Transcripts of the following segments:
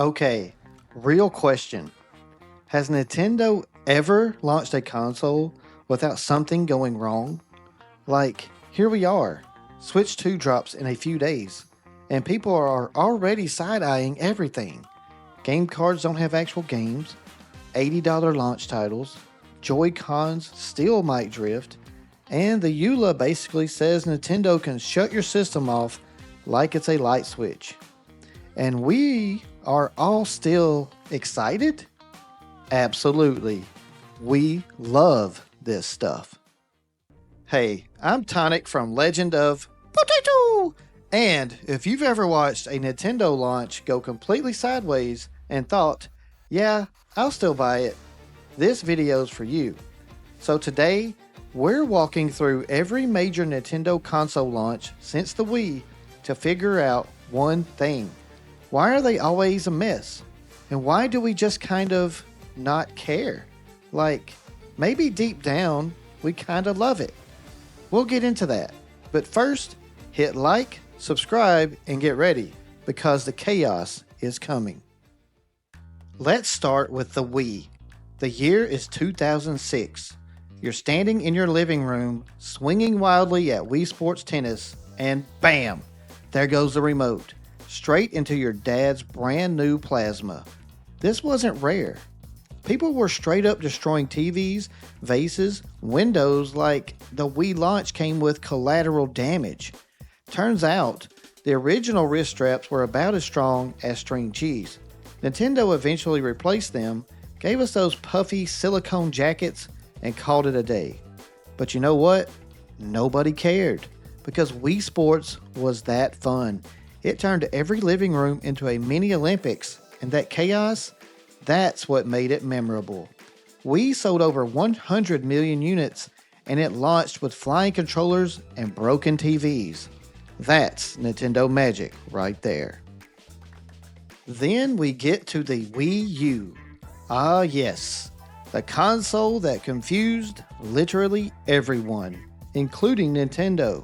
Okay, real question. Has Nintendo ever launched a console without something going wrong? Like, here we are. Switch 2 drops in a few days, and people are already side eyeing everything. Game cards don't have actual games, $80 launch titles, JoyCons still might drift, and the EULA basically says Nintendo can shut your system off like it's a light switch. And we are all still excited? Absolutely. We love this stuff. Hey, I'm Tonic from Legend of Potato! And if you've ever watched a Nintendo launch go completely sideways and thought, yeah, I'll still buy it, this video's for you. So today, we're walking through every major Nintendo console launch since the Wii to figure out one thing. Why are they always a mess? And why do we just kind of not care? Like, maybe deep down, we kind of love it. We'll get into that. But first, hit like, subscribe, and get ready, because the chaos is coming. Let's start with the Wii. The year is 2006. You're standing in your living room, swinging wildly at Wii Sports Tennis, and bam! There goes the remote, straight into your dad's brand new plasma. This wasn't rare. People were straight up destroying TVs, vases, windows like the Wii launch came with collateral damage. Turns out, the original wrist straps were about as strong as string cheese. Nintendo eventually replaced them, gave us those puffy silicone jackets, and called it a day. But you know what? Nobody cared, because Wii Sports was that fun. It turned every living room into a mini Olympics, and that chaos, that's what made it memorable. Wii sold over 100 million units, and it launched with flying controllers and broken TVs. That's Nintendo magic right there. Then we get to the Wii U. Ah yes, the console that confused literally everyone, including Nintendo.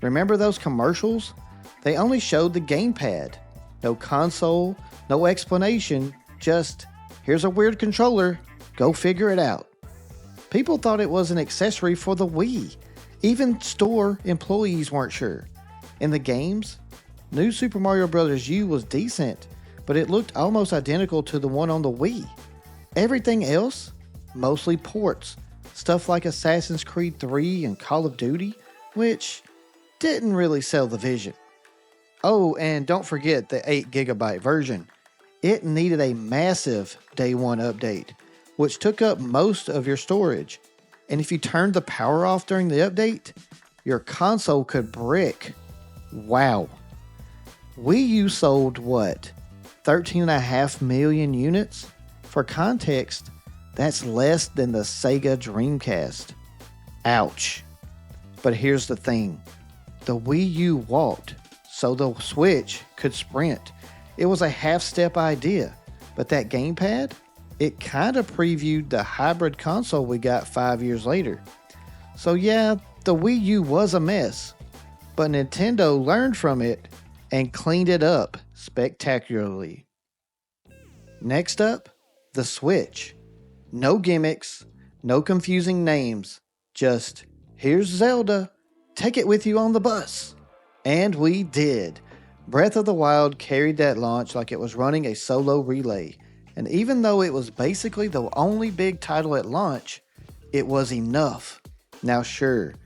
Remember those commercials? They only showed the gamepad. No console, no explanation, just, here's a weird controller, go figure it out. People thought it was an accessory for the Wii. Even store employees weren't sure. In the games, New Super Mario Bros. U was decent, but it looked almost identical to the one on the Wii. Everything else, mostly ports, stuff like Assassin's Creed 3 and Call of Duty, which didn't really sell the vision. Oh, and don't forget the 8GB version. It needed a massive day one update, which took up most of your storage. And if you turned the power off during the update, your console could brick. Wow. Wii U sold what? 13.5 million units? For context, that's less than the Sega Dreamcast. Ouch. But here's the thing. The Wii U walked, so the Switch could sprint. It was a half-step idea, but that gamepad, it kind of previewed the hybrid console we got 5 years later. So yeah, the Wii U was a mess, but Nintendo learned from it and cleaned it up spectacularly. Next up, the Switch. No gimmicks, no confusing names, just, here's Zelda, take it with you on the bus. And we did. Breath of the Wild carried that launch like it was running a solo relay, and even though it was basically the only big title at launch, it was enough. Now sure,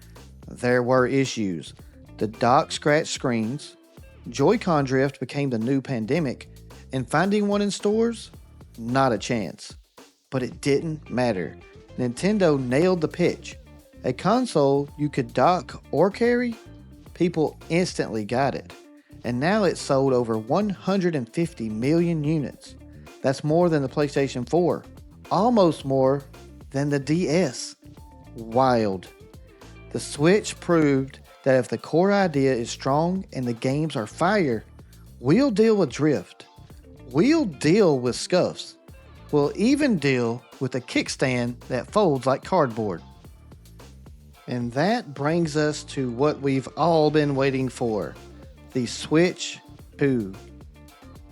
there were issues. The dock scratched screens, Joy-Con drift became the new pandemic, and finding one in stores? Not a chance. But it didn't matter. Nintendo nailed the pitch. A console you could dock or carry? People instantly got it. And now it's sold over 150 million units. That's more than the PlayStation 4. Almost more than the DS. Wild. The Switch proved that if the core idea is strong and the games are fire, we'll deal with drift. We'll deal with scuffs. We'll even deal with a kickstand that folds like cardboard. And that brings us to what we've all been waiting for, the Switch 2.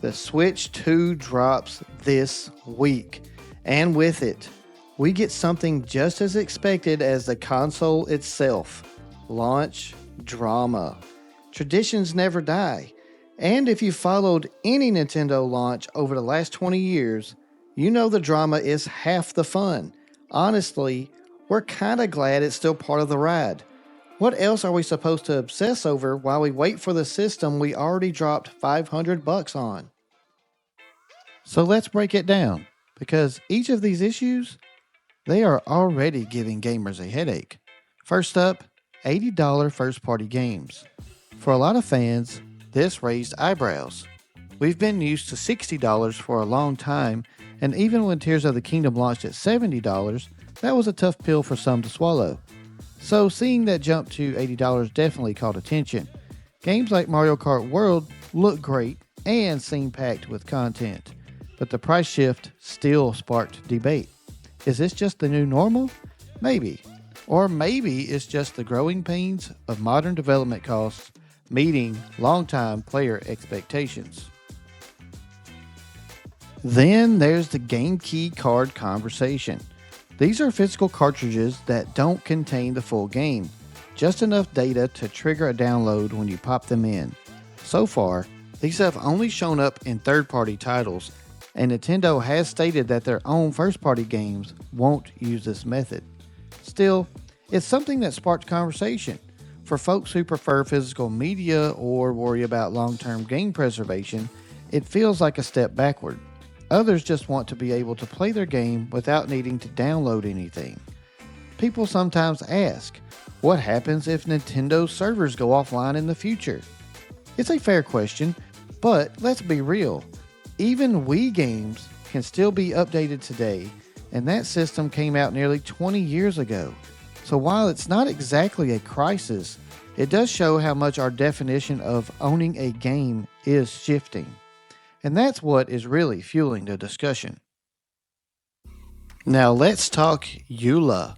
The Switch 2 drops this week, and with it, we get something just as expected as the console itself: launch drama. Traditions never die, and if you followed any Nintendo launch over the last 20 years, you know the drama is half the fun. Honestly, we're kinda glad it's still part of the ride. What else are we supposed to obsess over while we wait for the system we already dropped $500 on? So let's break it down, because each of these issues, they are already giving gamers a headache. First up, $80 first-party games. For a lot of fans, this raised eyebrows. We've been used to $60 for a long time, and even when Tears of the Kingdom launched at $70, that was a tough pill for some to swallow. So seeing that jump to $80 definitely caught attention. Games like Mario Kart World look great and seem packed with content, but the price shift still sparked debate. Is this just the new normal? Maybe. Or maybe it's just the growing pains of modern development costs meeting longtime player expectations. Then there's the game key card conversation. These are physical cartridges that don't contain the full game, just enough data to trigger a download when you pop them in. So far, these have only shown up in third-party titles, and Nintendo has stated that their own first-party games won't use this method. Still, it's something that sparked conversation. For folks who prefer physical media or worry about long-term game preservation, it feels like a step backward. Others just want to be able to play their game without needing to download anything. People sometimes ask, what happens if Nintendo's servers go offline in the future? It's a fair question, but let's be real. Even Wii games can still be updated today, and that system came out nearly 20 years ago. So while it's not exactly a crisis, it does show how much our definition of owning a game is shifting. And that's what is really fueling the discussion. Now let's talk EULA.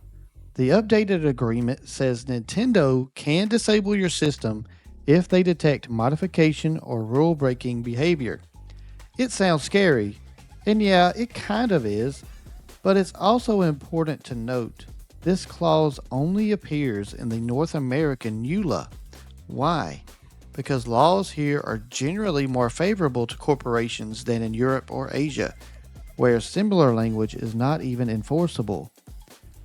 The updated agreement says Nintendo can disable your system if they detect modification or rule-breaking behavior. It sounds scary, and yeah, it kind of is, but it's also important to note this clause only appears in the North American EULA. Why? Because laws here are generally more favorable to corporations than in Europe or Asia, where similar language is not even enforceable.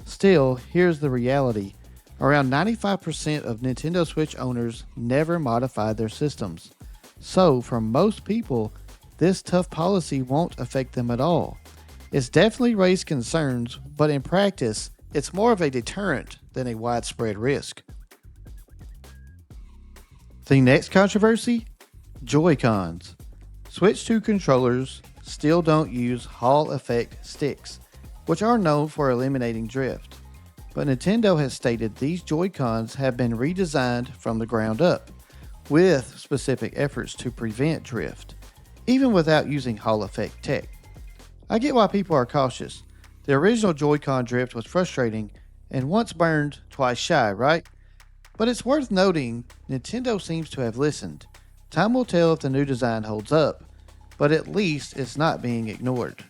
Still, here's the reality. Around 95% of Nintendo Switch owners never modified their systems. So, for most people, this tough policy won't affect them at all. It's definitely raised concerns, but in practice, it's more of a deterrent than a widespread risk. The next controversy? JoyCons. Switch 2 controllers still don't use Hall effect sticks, which are known for eliminating drift. But Nintendo has stated these JoyCons have been redesigned from the ground up, with specific efforts to prevent drift, even without using Hall effect tech. I get why people are cautious. The original Joy-Con drift was frustrating, and once burned, twice shy, right? But it's worth noting, Nintendo seems to have listened. Time will tell if the new design holds up, but at least it's not being ignored.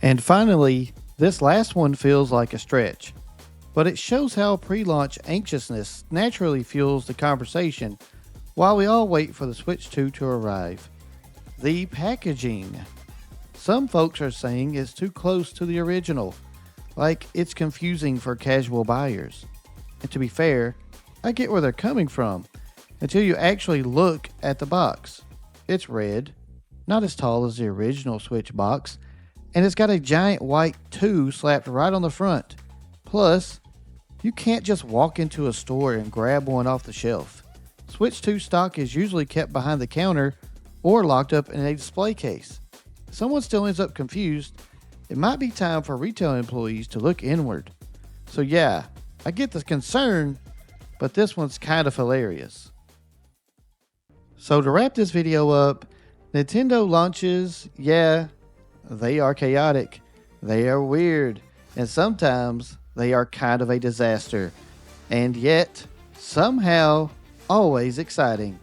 And finally, this last one feels like a stretch, but it shows how pre-launch anxiousness naturally fuels the conversation while we all wait for the Switch 2 to arrive. The packaging. Some folks are saying it's too close to the original, like it's confusing for casual buyers. And to be fair, I get where they're coming from, until you actually look at the box. It's red, not as tall as the original Switch box, and it's got a giant white 2 slapped right on the front. Plus, you can't just walk into a store and grab one off the shelf. Switch 2 stock is usually kept behind the counter or locked up in a display case. If someone still ends up confused, it might be time for retail employees to look inward. So yeah, I get the concern, but this one's kind of hilarious. So to wrap this video up, Nintendo launches, yeah, they are chaotic, they are weird, and sometimes they are kind of a disaster. And yet, somehow, always exciting.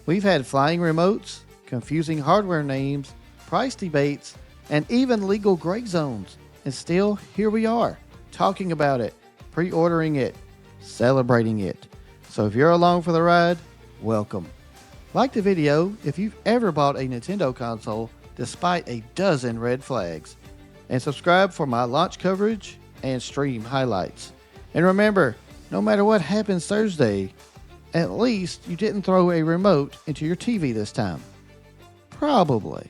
We've had flying remotes, confusing hardware names, price debates, and even legal gray zones. And still, here we are, talking about it, pre-ordering it, celebrating it. So if you're along for the ride, welcome. Like the video if you've ever bought a Nintendo console despite a dozen red flags. And subscribe for my launch coverage and stream highlights. And remember, no matter what happens Thursday, at least you didn't throw a remote into your TV this time. Probably.